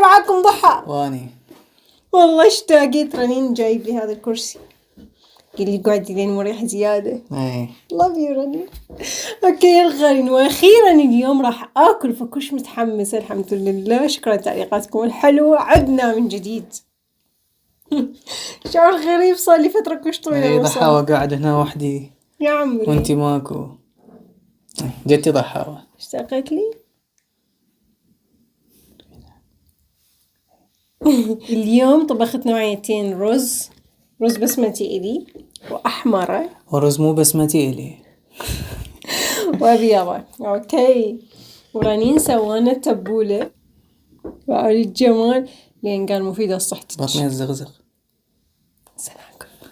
معاكم ضحى. واني والله اشتاقت. رنين جايب لي هذا الكرسي، قال لي قعدي لين مريح زيادة. اي love you رنين. اوكي يا الغالين، واخيرا اليوم راح اكل، فكش متحمسة الحمد لله. شكرا لتعليقاتكم الحلوة، عدنا من جديد. شعور غريب، صار لي فترة كش طويلة اي ما صار. ضحاوة قاعد هنا وحدي يا عمري وانتي ماكو. جتي ضحاوة. اشتاقت لي. اليوم طبخت نوعيتين رز بسمتي إلي وأحمره ورز مو بسمتي إلي وأبيضه. أوكي، ورنين سوانا تبولة وعلى الجمال لين قال مفيدة لصحتك. بطني الزغزغ.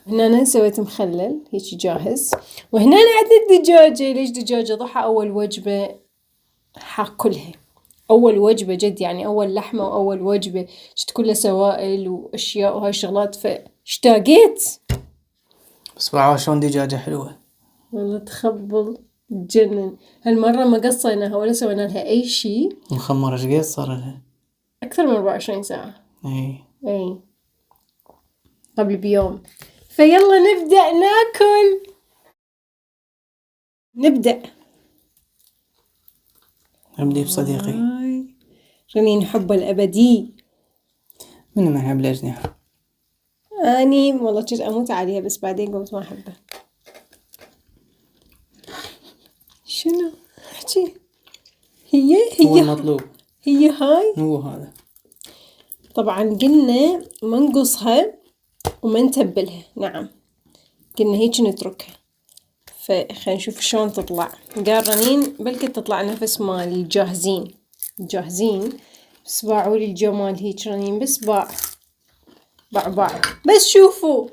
هنا أنا سويت مخلل هيك جاهز، وهنا أنا عندي الدجاجة. ليش دجاجة ضحى؟ أول وجبة حاكلها، أول وجبة جد يعني، أول لحمة وأول وجبة، شت كلها سوائل وأشياء وهاي الشغلات، فاشتاقيت. بس بعوا شلون دجاجة حلوة. والله تخبل تجنن. هالمرة ما قصيناها ولا سوينا لها أي شي. مخمرة ايش قد صار لها؟ أكثر من 24 ساعة. اي قبل بيوم. فيلا نبدأ ناكل. نبدأ. ابدي بصديقي. رنين حب الأبدي. من ما يحب الأجنحة. أني والله كنت أموت عليها، بس بعدين قلت ما أحبها. شنو؟ احكي. هي هو المطلوب. هي هاي. هو هذا. طبعا قلنا ما نقصها وما نتبلها. نعم قلنا هيك نتركها. فخلينا نشوف شلون تطلع. قال رنين بلكي تطلع نفس مال الجاهزين. بس باعوا لي الجمال هيك رنين، بس باع بس شوفوا.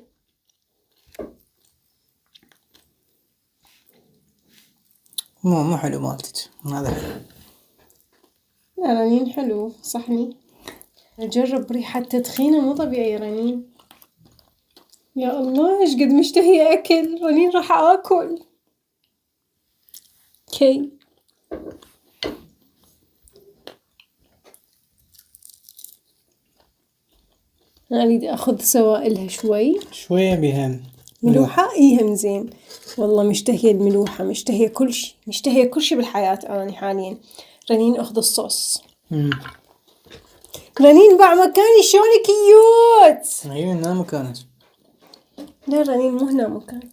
مو حلو مالتك هذا حلو. لا رنين حلو صحني. نجرب ريحة تدخينة مو طبيعية رنين. يا الله ايش قد مشتهية اكل. رنين راح اكل. كي أنا أريد أخذ سوائلها شوية بهم ملوحة. إيهم زين. والله مشتهية الملوحة، مشتهية كل شي بالحياة أنا حاليا. رنين أخذ الصوص. رنين باع مكاني شلون كيوت. اي هنا مكانك. لا رنين مو هنا مكان.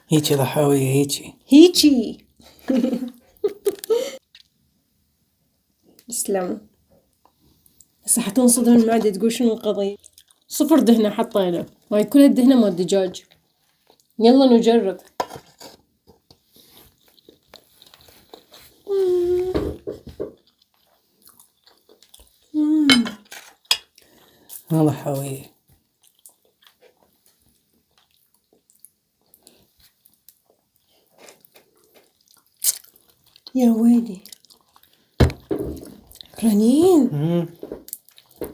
هيجي ضحاوية هيجي. تسلموا. هسه حتنصدم المعدة تقول شنو القضية. 0 دهنة حطينا، هاي كلها الدهنة مال الدجاج. يلا نجرب. هذا ضحاوية. يا ويلي رنين.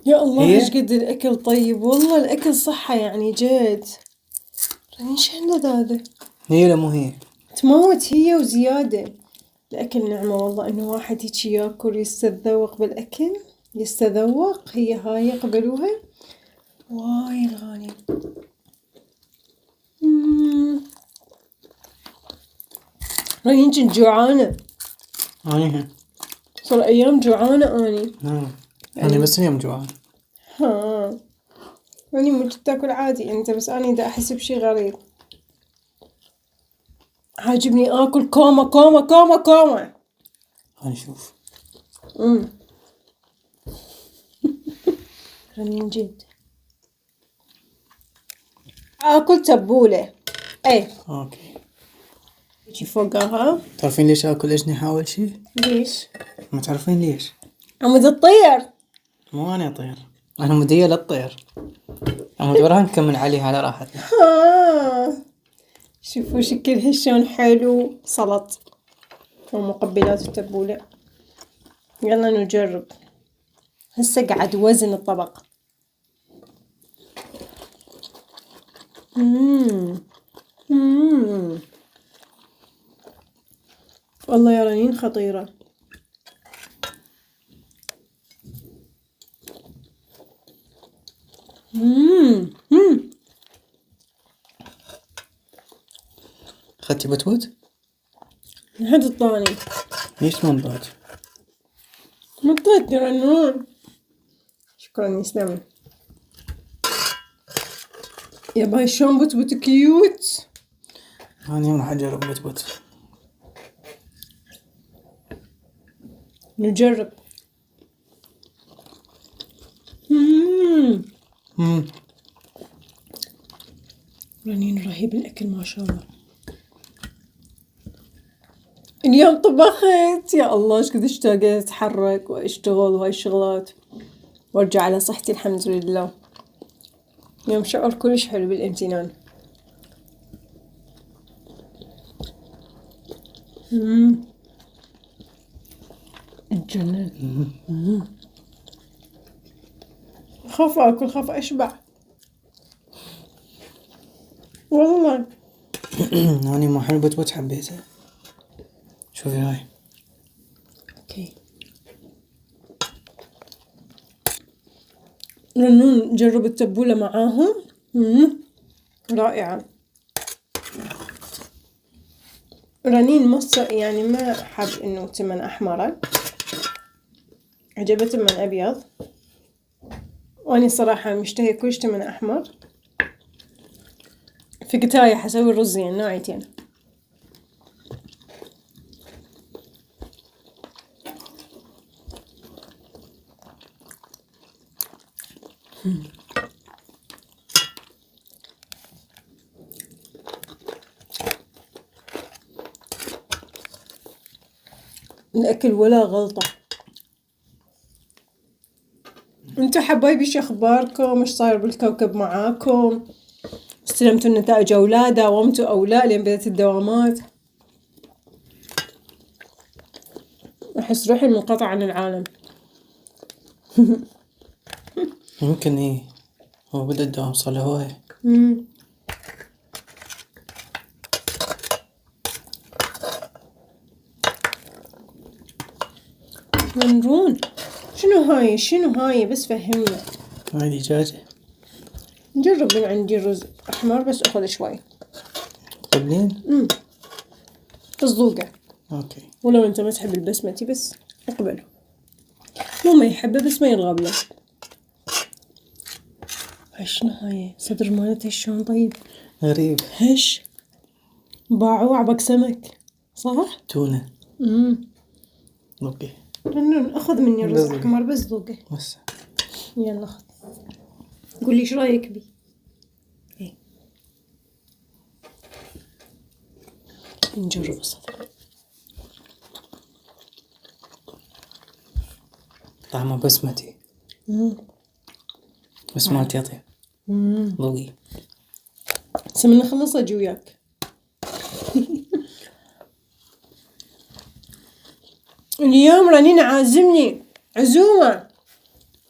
يا الله ايش قد الاكل طيب. والله الاكل صحة يعني جد. رنين شهلد هذا. هي لا مو هي. تموت هي وزيادة. الاكل نعمة والله، انه واحد هيك ياكل يستذوق بالاكل. هي هاي يقبلوها. واي الغالي. رنين كنت جوعانة. صار ايام جوعانة اني. أنا بس اليوم جوعان. يعني مو تاكل عادي انت، بس انا دا احس بشي غريب. عاجبني اكل كوما كوما كوما كوما. هنشوف. رنين جد. اكل تبولة. ايه اوكي. يجي فوقها. تعرفين ليش اكل اجنحة اول شي؟ ليش؟ ما تعرفين ليش؟ عمود الطير. مو انا طير، انا مدية للطير. عمود وراها نكمل عليها على راحتنا. شوفوا شكلها شلون حلو. سلط ومقبلات التبولة. يلا نجرب. هسه قعد وزن الطبق. والله يا رنين خطيرة. أخذتي بتبوت؟ هاد الطاني ليش ما انضاج؟ مطيت يا رنون. شكرا يسلمي. يا باي شلون بتبوت كيوت. أنا راح أجرب بتبوت. نجرب. رنين رهيب الأكل ما شاء الله. اليوم طبخت يا الله ايش قد اشتاقت اتحرك واشتغل وهاي الشغلات وارجع على صحتي الحمد لله. اليوم شعور كلش حلو بالامتنان. اتجنن. خاف اكل خاف اشبع والله. أنا ما حلو بتبوت حبيته. شوفي هاي. اوكي رنون جرب التبولة معاهم. رائعة. رنين يعني ما حب انه تمن احمر، عجبته من ابيض، واني صراحة مشتهية كلش تمن احمر. في قتاية حسوي الرزين نوعيتين. الأكل ولا غلطة. انتو حبايبي شو اخباركم؟ ايش صاير بالكوكب معاكم؟ استلمتوا النتائج او لا؟ داومتوا او لا لين بدأت الدوامات؟ احس روحي منقطعة عن العالم. يمكن إيه هو بدأ الدوام صار له هواية. منرون شنو هاي بس فهمني. هاي دجاجة. نجرب من عندي رز احمر بس اخذ شوي. تقبلين؟ صدوقة. اوكي. ولو انت ما تحب البسمتي بس اقبله. مو ما يحبه بس ما يرغب له. شنو هاي صدر مالتها شلون طيب غريب. هش باعوه عبق سمك صح؟ تونة. اوكي. رنون اخذ مني رز بس احمر بس ذوقه. بس يلا خذ. قول لي ايش رايك بي. ايه. نجرب الصدر. طعمه بسمتي. بسمتي يطيب. ذوقي. من نخلص اجي وياك. اليوم رنين عازمني عزومة.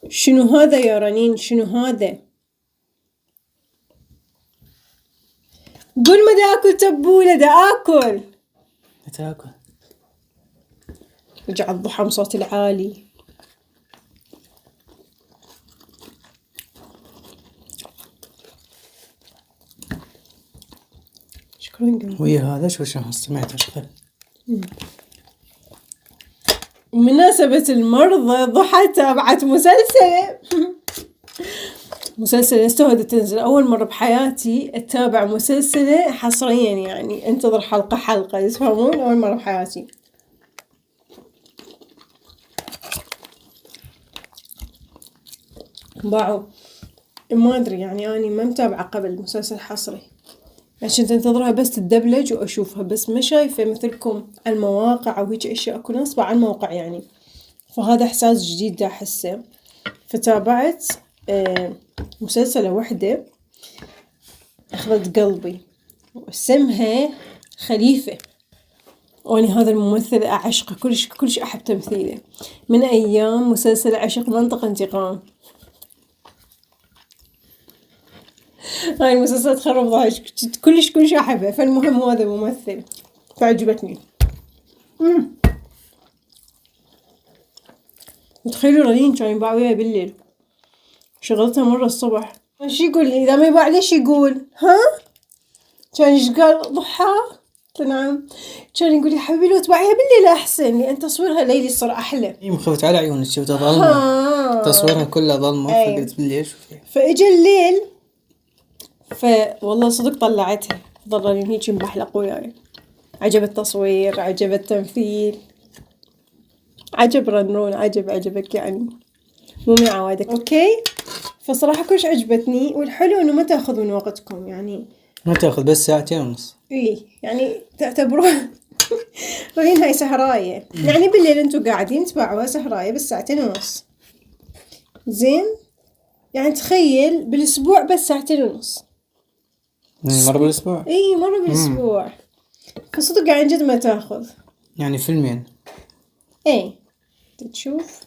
شنو هذا يا رنين شنو هذا؟ قول ما دا اكل تبولة دا اكل. تاكل. رجع الضحى بصوت العالي. شكرا قوي. ويا هذا شو سمعت اشتغل. بمناسبة المرضى ضحى تابعت مسلسل استوى تنزل أول مرة بحياتي أتابع مسلسلة حصريا، يعني انتظر حلقة يفهمون. أول مرة بحياتي. باعوا ما أدري يعني أنا ما متابعة قبل مسلسل حصري عشان تنتظرها بس تدبلج وأشوفها، بس ما شايفة مثلكم على المواقع أو هيك أشياء أكون نصبة على الموقع يعني، فهذا إحساس جديد دا أحسه. فتابعت مسلسلة وحدة أخذت قلبي واسمها خليفة، وأنا هذا الممثل أعشقه كلش أحب تمثيله من أيام مسلسل عشق منطقة انتقام. هاي المسلسلات تخرب ضحك كلش أحبه. فالمهم هذا ممثل فعجبتني. تخيلوا رنين كانوا يباعوا وياي بالليل، شغلتها مرة الصبح شو يقول لي إذا ما يباع ليش يقول ها؟ كان إيش قال ضحى؟ نعم. كان يقول لي حبيبي لو تباعيها بالليل أحسن لأن تصويرها ليلي يصير أحلى. إيه مخفت على عيونك شفتها ظلمة. تصويرها كلها ظلمة فقلت بالليل شوفي. فإجا الليل والله صدق طلعتها ظلني هيك مبحلق وياي. عجب التصوير، عجب التمثيل، عجب رنون، عجبك يعني مو من عوادك. اوكي فصراحة كلش عجبتني، والحلو انه ما تاخذ من وقتكم يعني ما تاخذ بس 2.5 ايه يعني تعتبروها رهين هاي سهراية يعني بالليل انتو قاعدين تباعوها سهراية بس 2.5 زين يعني تخيل بالاسبوع بس 2.5 مرة بالأسبوع. ايه مرة بالاسبوع فصدق عن جد ما تاخذ يعني فيلمين. ايه تشوف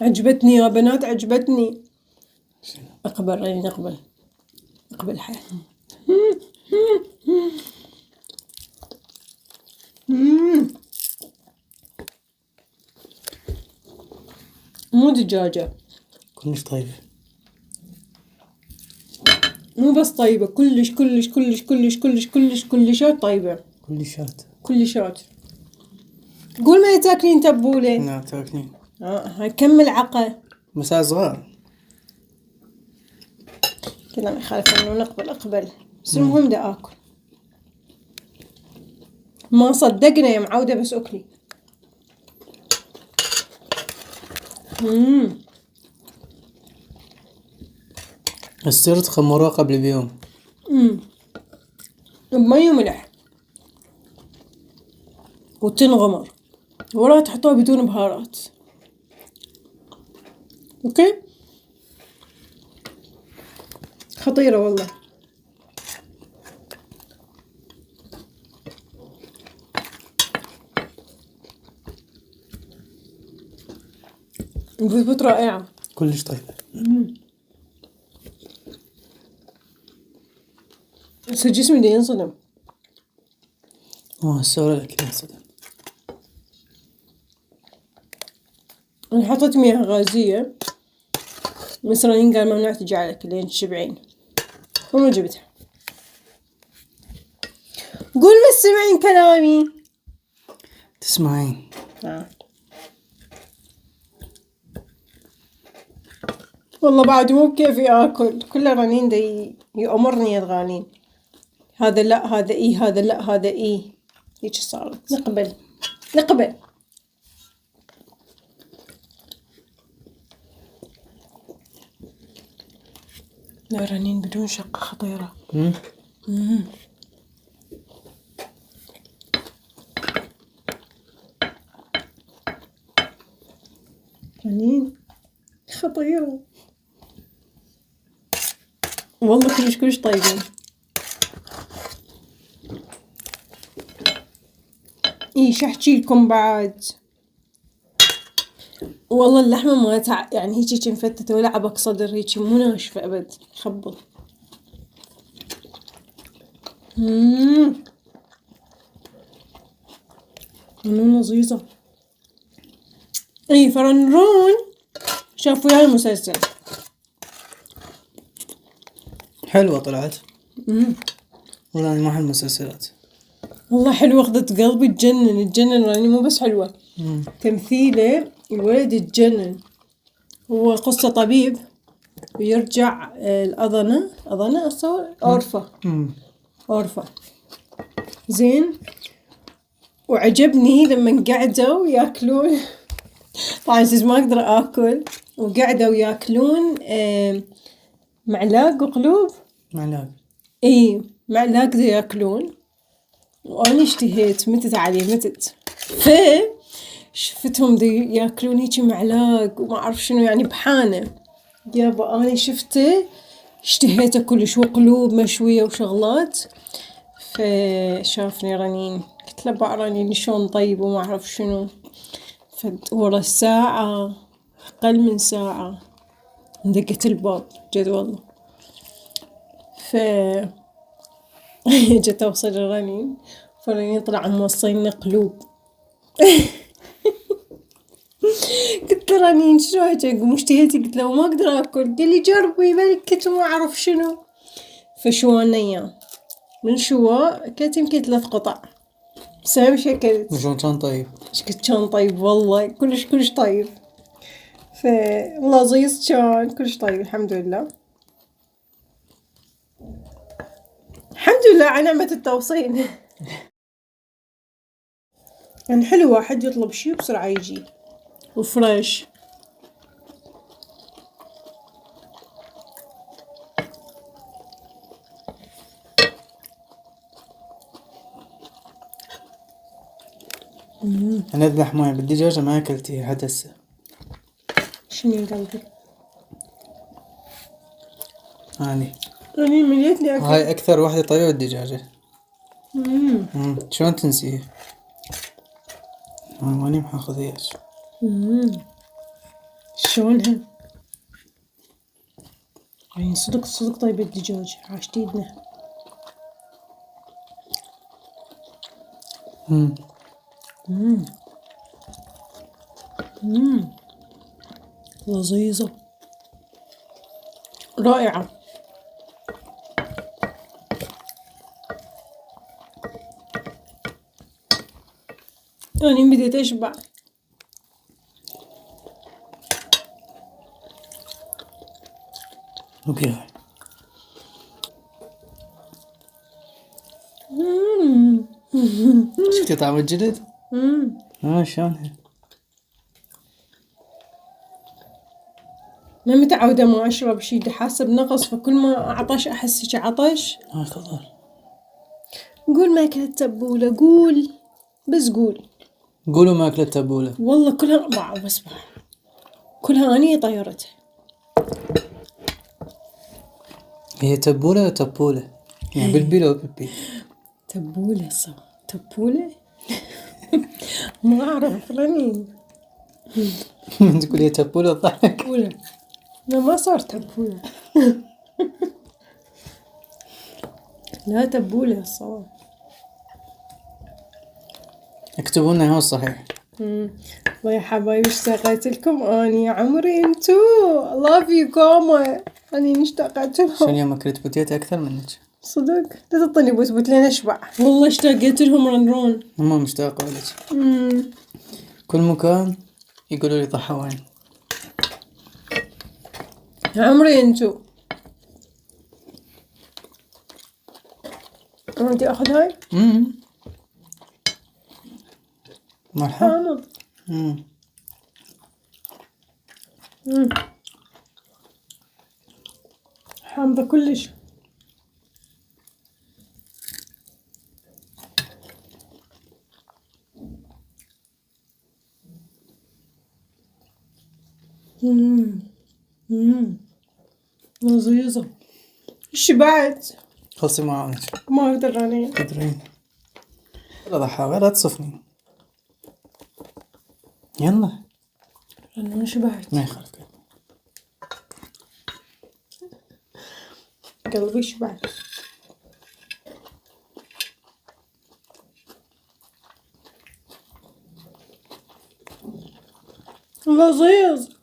عجبتني يا بنات عجبتني. اقبل ريني اقبل حيل. مو دجاجة كلش طيب، مو بس طيبة كلشات طيبة كلشات. قول ما تاكلين تبولة. لا تاكلين. هاي كم ملعقة مساء صغار كذا ما يخالف انه اقبل بس المهم دا اكل. ما صدقنا يا معودة بس اكلي. السرد خمروه قبل بيوم بمي وملح وتنغمر ولا تحطوها بدون بهارات. اوكي خطيرة والله. بثبت رائعة كلش طيبة. بس جسمي دا ينصدم. هسه لك يا صدق. انا حطيت مياه غازية بس رنين قال ممنوع تجي على لين تشبعين وما جبتها. قول بس سمعين كلامي. تسمعين والله بعد مو بكيفي اكل كله رنين دي يأمرني يا الغالين. هذا لا هذا ايه هذا لا هذا ايه هيك صارت. نقبل لا رنين بدون شقة خطيرة. رنين خطيرة والله كلش طيبين. ايش احكي لكم بعد. والله اللحمة ما يعني هيك مفتتة ولا عبق صدر هيك مو ناشفة ابد خبط. منو لذيذة. اي فرنرون شافوا وياي المسلسل حلوة طلعت. والله أنا ما أحب المسلسلات. والله حلوة أخذت قلبي تجنن يعني مو بس حلوة تمثيله الولد تجنن. هو قصة طبيب ويرجع الأضنة أصور أورفا زين. وعجبني لما قعدوا ياكلون طبعا ما أقدر آكل وقعدوا ياكلون معلاق وقلوب اي معلاق ذا ياكلون وانا اشتهيت متت عليه شفتهم ذي ياكلون هيك معلاق وما اعرف شنو يعني بحانه يابا انا شفته اشتهيته كلش وقلوب مشويه وشغلات. فشافني رنين قلت له بقى رنين شلون طيب وما اعرف شنو. ورا الساعه اقل من ساعه دقت الباب جد والله. جت اوصل رنين فرنين طلع موصلنا قلوب. قلت له رنين شنو هيك مشتهيتي؟ قلت له ما اقدر اكل. قال لي جربي بلكت وما اعرف شنو. فشوالنا اياه من شوا اكلت يمكن 3 قطع بس اهم شي اكلت. وشلون كان طيب؟ ايش قد كان طيب والله كلش طيب. لذيذ كان كلش طيب الحمد لله. الحمد لله على نعمة التوصيل. يعني حلو واحد يطلب شي بسرعة يجي وفريش. انا اذبح مويه بالدجاجة ما اكلتيها حتى هسه. شنو يا قلبي؟ هاني أنا مليتني أكل. هاي اكثر وحدة طيبة بالدجاجة. مم. شلون تنسيه؟ انا ماني محاخذ اياك. شلونها؟ يعني صدق طيب الدجاج عاشت ايدنا. لذيذة رائعة. أنا بديت أشبع. اوكي هاي شفتي طعم الجلد؟ شلونها؟ ما متعودة ما أشرب شي دي حاسة بنقص فكل ما عطش أحس هيك عطش. خضر. قول ما أكلت تبولة قول بس قول. قولوا ما اكلت تبولة. والله كلها بس كلها أني طيرتها. هي تبولة ولا تبولة؟ يعني بالبي لو بالبي؟ تبولة صح تبولة. ما أعرف رنين. تقول هي تبولة ضحك. تبولة لا ما صار تبولة. لا تبولة الصراحة. اكتبوا لنا هو الصحيح. والله يا حبايبي اشتقت لكم اني يا عمري انتو لاف يو كوما. اني اشتقت عشان لهم يوم اكلت بوتيتا اكثر منك. صدق. لا تعطيني بوت لين اشبع. والله اشتقت لهم رنرون. هم مشتاقوا لك. كل مكان يقولوا لي ضحى وين. يا عمري انتو. انتي اخذ هاي. مرحبا. حامضة كلش. لذيذة. شبعت. خلصي معاونك. ما اقدر عليه. تدرين لا ضحى لا تصفني. يلا انا شبعت. ما يخالف. قلبي شبعت. لذيذ.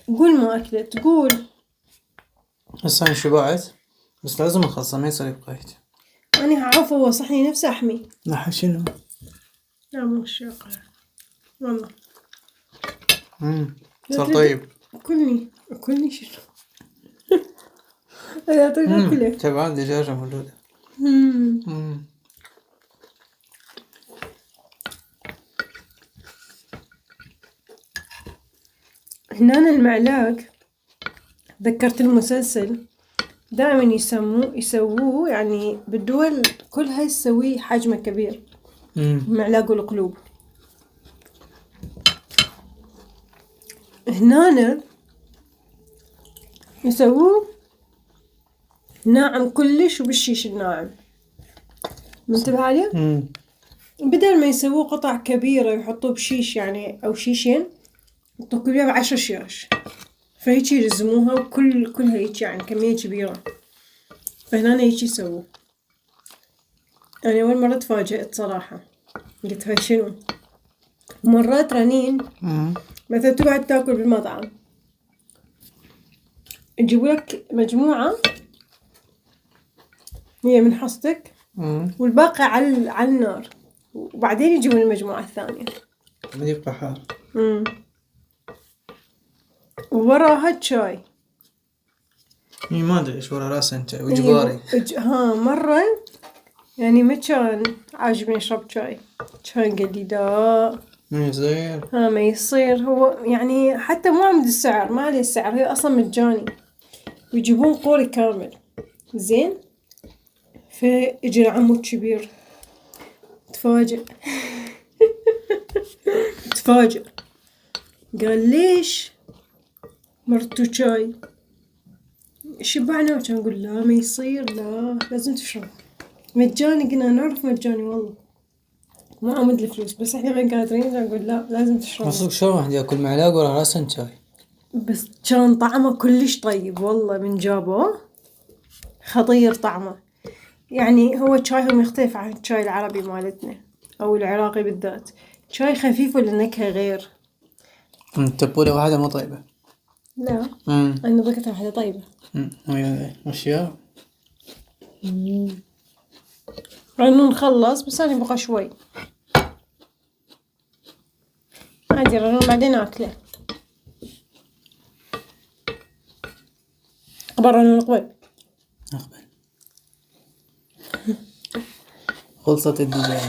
قول ما أكلت قول. هسه انا شبعت بس لازم اخلصه ما يصير يبقى هيك. أنا هعرف هو صحني نفسه أحمي. لا شنو؟ لا مو الشاقة والله. صار طيب. أكلني شنو؟ أنا أعطيك أكله. تبعان دجاجة موجودة. هنا المعلاق ذكرت المسلسل دائما يسووه يعني بالدول كلها يسويه حجمه كبير. معلاق القلوب هنا يسووه ناعم كلش وبالشيش الناعم. منتبه عليه؟ بدل ما يسووه قطع كبيرة يحطوه بشيش يعني أو شيشين يحطوه كل يوم 10 شيش فهيك يلزموها كلها هيك يعني كمية كبيرة. فهنا هيك يسووا. أنا أول مرة تفاجأت صراحة، قلت هاي شنو؟ مرات رنين مثلا تقعد تاكل بالمطعم يجيبوا لك مجموعة هي من حصتك والباقي على النار، وبعدين يجيبون المجموعة الثانية. ما يبقى حار. ووراها شاي. ما ادري ايش ورا راسه شاي وجباري. مرة يعني ما كان عاجبني اشرب شاي، كان قال لي لا ما يصير. ما يصير. هو يعني حتى مو عمد السعر، ما عليه السعر، هي اصلا مجاني ويجيبون قوري كامل. زين فاجى عمو الكبير تفاجئ تفاجئ قال ليش مرتو شاي؟ شبعنا. وكان نقول لا ما يصير، لا لازم تشرب مجاني. قلنا نعرف مجاني والله ما أمد الفلوس، بس احنا غير قادرين. نقول لا لازم تشرب. مصدق شلون واحد ياكل معلقة ورا راسه شاي؟ بس كان طعمه كلش طيب والله، من جابوه خطير طعمه. يعني هو شايهم يختلف عن الشاي العربي مالتنا او العراقي بالذات. شاي خفيف والنكهة غير. التبولة واحدة مو طيبة. لا انا ضكتها واحدة طيبة. اشياء رنون نخلص بس انا بقى شوي عادي. رنون بعدين اكله. قبل رنون قبل خلصت الدجاجة.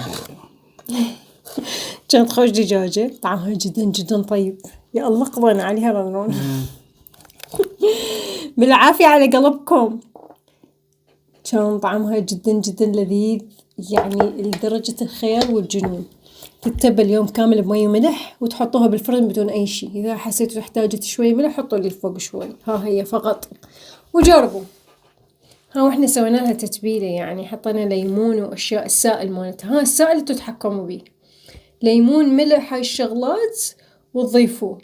كانت خوش دجاجة طعمها جدا جدا طيب. يا الله قضينا عليها رنون. بالعافية على قلبكم. كان طعمها جدا جدا لذيذ يعني لدرجة الخيال والجنون. تتبل يوم كامل بمي وملح وتحطوها بالفرن بدون أي شيء. إذا حسيتوا احتاجت شوي ملح حطوا لي فوق شوي. ها هي فقط وجربوا. ها واحنا سوينا لها تتبيلة يعني حطينا ليمون وأشياء السائل مالتها. ها السائل تتحكموا بيه، ليمون ملح هاي الشغلات وتضيفوه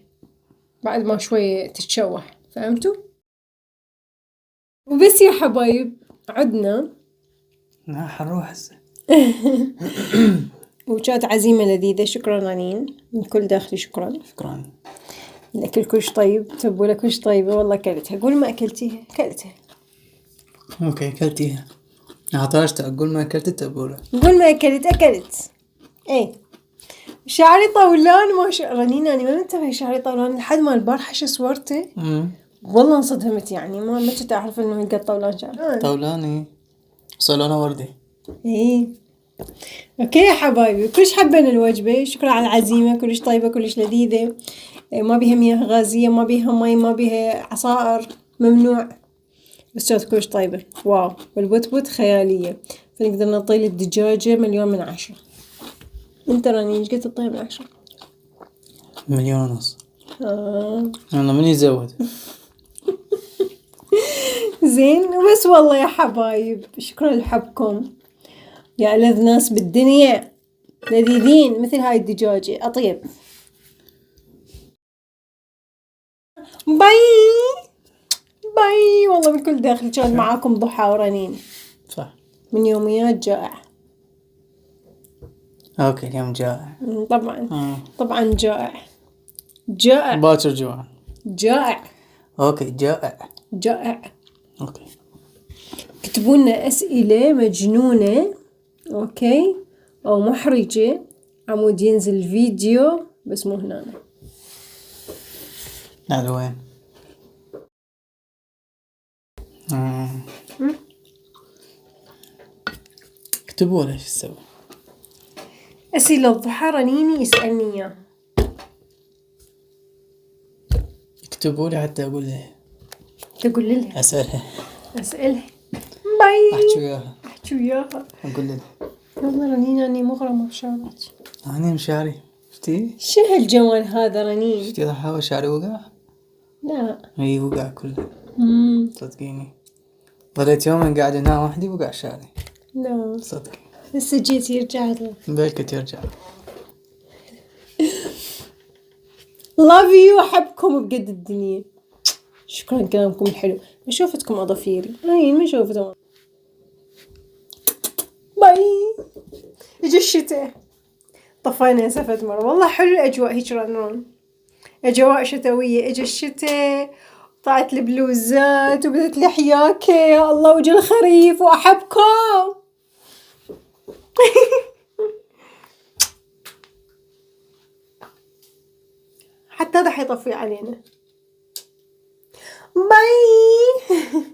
بعد ما شوي تتشوح. فهمتوا؟ وبس يا حبايب عدنا. حنروح هسه. وكانت عزيمة لذيذة. شكرا رنين من كل داخلي. شكرا الأكل كلش طيب. تبولة كلش طيبة والله. أكلتها. قول ما أكلتيها. أكلتها. اوكي اكلتيها. عطاشت اقول ما اكلت التبولة. قول ما أكلت. ايه شعري طولان ما رنين. أنا ما منتبه شعري طولان لحد ما البارحة صورته والله انصدمت. يعني ما كنت أعرف إنه يقط طولان شعر. طولاني صالونة وردي. ايه اوكي يا حبايبي كلش حبينا الوجبة. شكرا على العزيمة. كلش طيبة كلش لذيذة. ما بيها مياه غازية، ما بيها مي، ما بيها عصائر، ممنوع. بس كانت كلش طيبة. واو. والبوتبوت خيالية. فنقدر نعطي الدجاجة 1,000,000/10. انت راني ايش قد تعطيها من 10؟ 1,500,000. انا من يزود. زين وبس والله يا حبايب. شكرا لحبكم يا ألذ ناس بالدنيا. لذيذين مثل هاي الدجاجة أطيب. باي والله من كل داخل. كان معاكم ضحى ورنين. صح. من يوميات جائع. اوكي اليوم جائع. طبعا جائع. باكر جوعان. جائع. اوكي جائع. اوكي اكتبوا لنا أسئلة مجنونة اوكي او محرجة. عمود ينزل الفيديو بس مو هنا. هذا وين؟ اكتبوا لي ايش تسوي. أسئلة الضحى رنيني يسألني إياه. اكتبوا لي حتى اقول له. تقول لها. اسألها. باي. احكي وياها. اقول لها والله رنين أني مغرمة بشعرك. أنا مشاري. شتي؟ شو هالجمال هذا رنين؟ شتي ضحى شعري وقع؟ لا. اي وقع كله. صدقيني. ظليت يومين قاعد انام وحدي وقع شعري. لا. صدقي. لسه جيت يرجع له. بلكت يرجع. love you. أحبكم بقد الدنيا. شكرا كلامكم الحلو. ما شوفتكم أضافيري. أي ما شوفتكم. باي. يجي الشتاء. طفينا يا سفت مرة. والله حلو الأجواء هيك رنون. أجواء شتوية. إجا الشتاء. طلعت البلوزات وبدت الحياكة. يا الله وجا الخريف وأحبكم. حتى هذا حيطفي علينا. باي.